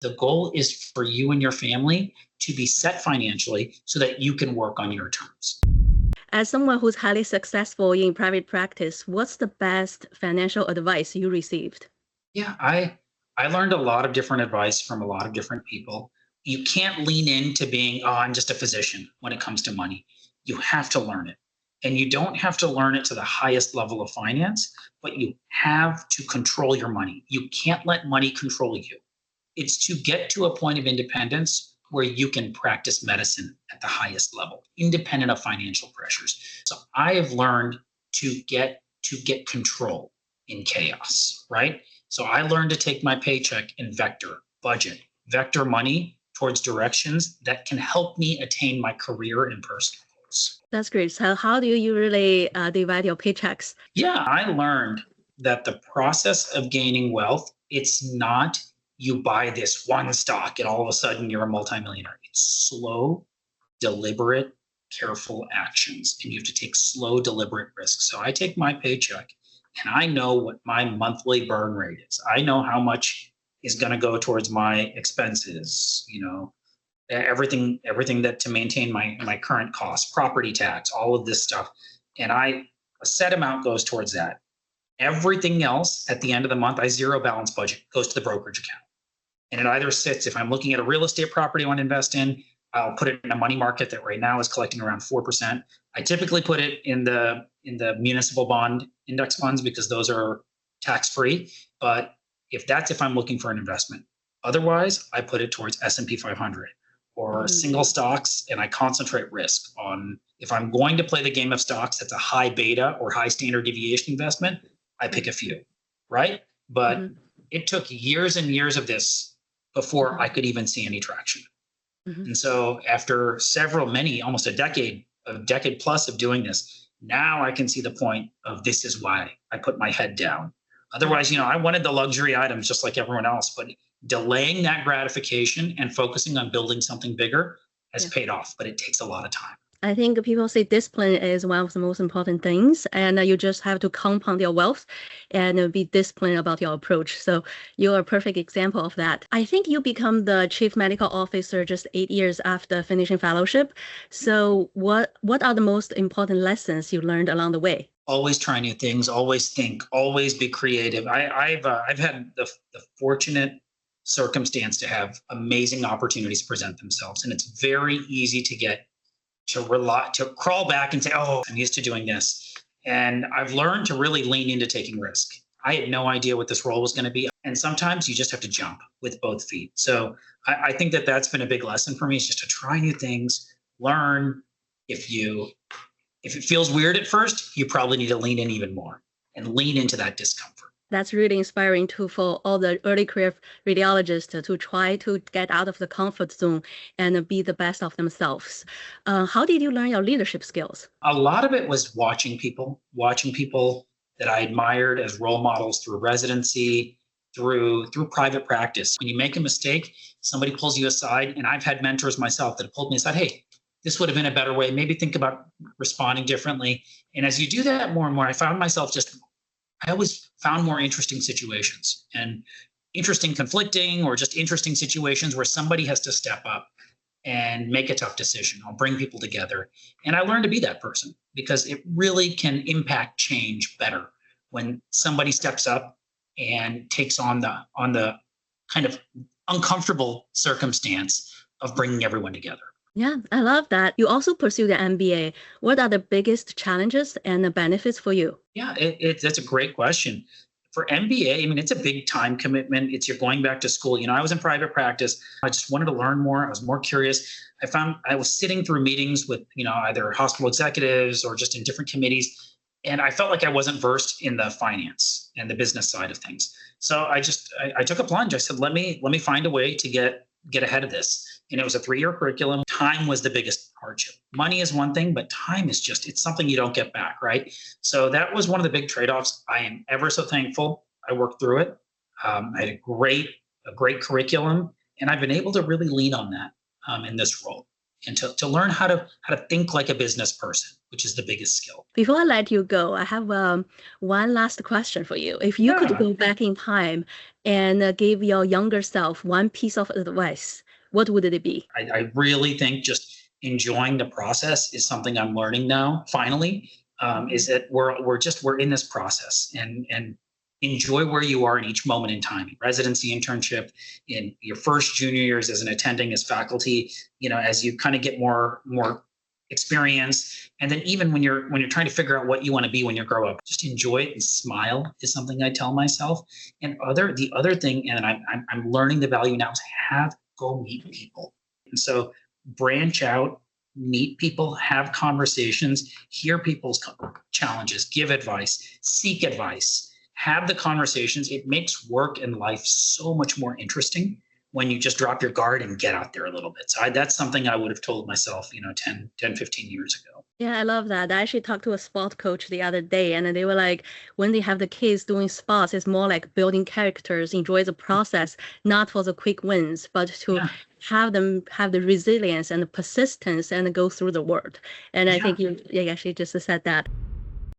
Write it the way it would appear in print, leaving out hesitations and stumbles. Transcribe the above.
The goal is for you and your family to be set financially so that you can work on your terms. As someone who's highly successful in private practice, what's the best financial advice you received? Yeah, I learned a lot of different advice from a lot of different people. You can't lean into being, oh, I'm just a physician when it comes to money. You have to learn it. And you don't have to learn it to the highest level of finance, but you have to control your money. You can't let money control you. It's to get to a point of independence where you can practice medicine at the highest level, independent of financial pressures. So I have learned to get control in chaos, right? So I learned to take my paycheck and vector money towards directions that can help me attain my career and personal goals. That's great. So how do you usually divide your paychecks? Yeah, I learned that the process of gaining wealth, it's not you buy this one stock and all of a sudden you're a multimillionaire. It's slow, deliberate, careful actions. And you have to take slow, deliberate risks. So I take my paycheck and I know what my monthly burn rate is. I know how much is going to go towards my expenses, everything that to maintain my current costs, property tax, all of this stuff. And a set amount goes towards that. Everything else at the end of the month, I zero balance budget, goes to the brokerage account. And it either sits, if I'm looking at a real estate property I want to invest in, I'll put it in a money market that right now is collecting around 4%. I typically put it in the municipal bond index funds because those are tax-free. But if I'm looking for an investment. Otherwise, I put it towards S&P 500 or single stocks, and I concentrate risk on, if I'm going to play the game of stocks, that's a high beta or high standard deviation investment, I pick a few, right? But it took years and years of this before I could even see any traction. And so after almost a decade plus of doing this, now I can see the point of this is why I put my head down. Otherwise, I wanted the luxury items just like everyone else, but delaying that gratification and focusing on building something bigger has paid off, but it takes a lot of time. I think people say discipline is one of the most important things, and you just have to compound your wealth and be disciplined about your approach. So you're a perfect example of that. I think you become the chief medical officer just 8 years after finishing fellowship. So what are the most important lessons you learned along the way? Always try new things, always think, always be creative. I've had the fortunate circumstance to have amazing opportunities present themselves, and it's very easy to crawl back and say, oh, I'm used to doing this. And I've learned to really lean into taking risk. I had no idea what this role was going to be. And sometimes you just have to jump with both feet. So I think that's been a big lesson for me, is just to try new things, learn. If it feels weird at first, you probably need to lean in even more and lean into that discomfort. That's really inspiring too for all the early career radiologists to try to get out of the comfort zone and be the best of themselves. How did you learn your leadership skills? A lot of it was watching people that I admired as role models through residency, through private practice. When you make a mistake, somebody pulls you aside, and I've had mentors myself that have pulled me aside, hey, this would have been a better way. Maybe think about responding differently. And as you do that more and more, I always found more interesting situations and interesting conflicting or just interesting situations where somebody has to step up and make a tough decision. I'll bring people together. And I learned to be that person because it really can impact change better when somebody steps up and takes on the kind of uncomfortable circumstance of bringing everyone together. Yeah, I love that. You also pursue the MBA. What are the biggest challenges and the benefits for you? Yeah, that's a great question. For MBA, I mean, it's a big time commitment. You're going back to school. I was in private practice. I just wanted to learn more. I was more curious. I was sitting through meetings with, either hospital executives or just in different committees. And I felt like I wasn't versed in the finance and the business side of things. So I took a plunge. I said, let me find a way to get ahead of this. And it was a 3-year curriculum. Time was the biggest hardship. Money is one thing, but time is it's something you don't get back, right? So that was one of the big trade-offs. I am ever so thankful I worked through it. I had a great curriculum, and I've been able to really lean on that in this role. and to learn how to think like a business person, which is the biggest skill. Before I let you go, I have one last question for you. If you could go back in time and give your younger self one piece of advice, what would it be? I really think just enjoying the process is something I'm learning now. Finally, is that we're in this process, and enjoy where you are in each moment in time. Residency, internship, in your first junior years as an attending, as faculty. As you kind of get more experience, and then even when you're trying to figure out what you want to be when you grow up, just enjoy it and smile is something I tell myself. And the other thing, and I'm learning the value now, is go meet people. And so branch out, meet people, have conversations, hear people's challenges, give advice, seek advice, have the conversations. It makes work and life so much more interesting when you just drop your guard and get out there a little bit. So that's something I would have told myself, 10, 15 years ago. Yeah, I love that. I actually talked to a sport coach the other day, and they were like, when they have the kids doing sports, it's more like building characters, enjoy the process, not for the quick wins, but to have them have the resilience and the persistence and go through the world. And I think you actually just said that.